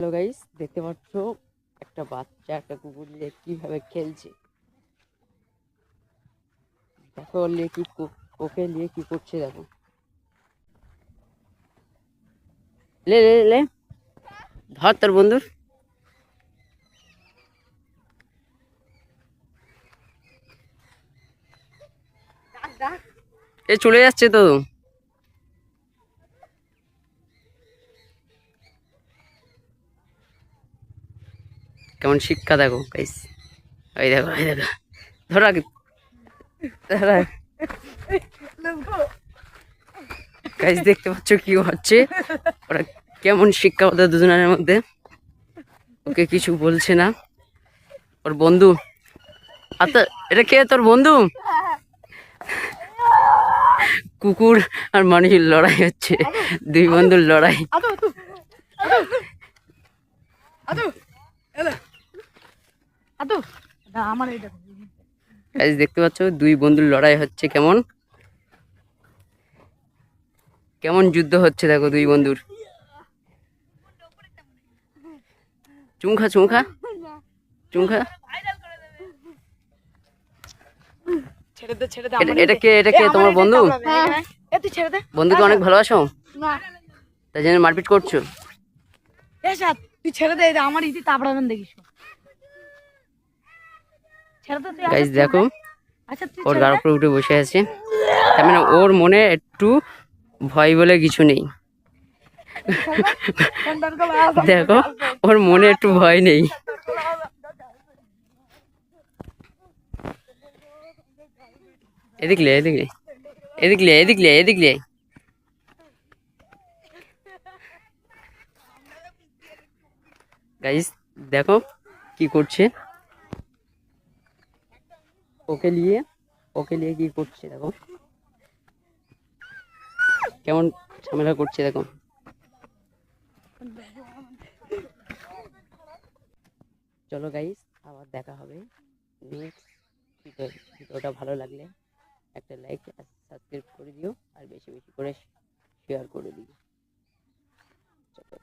Hello guys, দেখতে পাচ্ছ একটা বাচ্চা একটা কুকুর নিয়ে কিভাবে খেলছে। দেখো নিয়ে ওকে নিয়ে কি করছে দেখো। লে লে লে ধর তোর বন্ধুর। এ চলে যাচ্ছে তো। কেমন শিক্ষা দেখো গাইস। এই দেখো এই দেখো, ধরা ধরা। গাইস দেখতে পাচ্ছ কি হচ্ছে, ওরা কেমন শিক্ষা ওদের দুজনের মধ্যে। ওকে কিছু বলছে না ওর বন্ধু। আচ্ছা, এটা কে তোর বন্ধু? কুকুর আর মানুষের লড়াই হচ্ছে, দুই বন্ধুর লড়াই। গাইস দেখতে পাচ্ছ দুই বন্ধুর লড়াই হচ্ছে, কেমন কেমন যুদ্ধ হচ্ছে দেখো দুই বন্ধুর। চুমখা চুমখা চুমখা। এটা কে তোমার বন্ধু? বন্ধুকে অনেক ভালোবাসো, তাই জন্য মারপিট করছো। তুই ছেড়ে দে, আমার ইতি তাপড়াবেন দেখিস। গাইস দেখো আচ্ছা তুই ওর গার উপরে উঠে বসে আছে, তার মানে ওর মনে একটু ভয় বলে কিছু নেই। দেখো ওর মনে একটু ভয় নেই। এদিকলে এদিকলে এদিকলে এদিকলে এদিকলে। গাইস দেখো কি করছে, ওকে নিয়ে কি করছে দেখো, কেমন ঝামেলা করছে দেখো। চলো গাইস, আবার দেখা হবে নেক্সট ভিডিওটা ভালো লাগলে একটা লাইক আর সাবস্ক্রাইব করে দিও, আর বেশি বেশি করে শেয়ার করে দিও। চলো।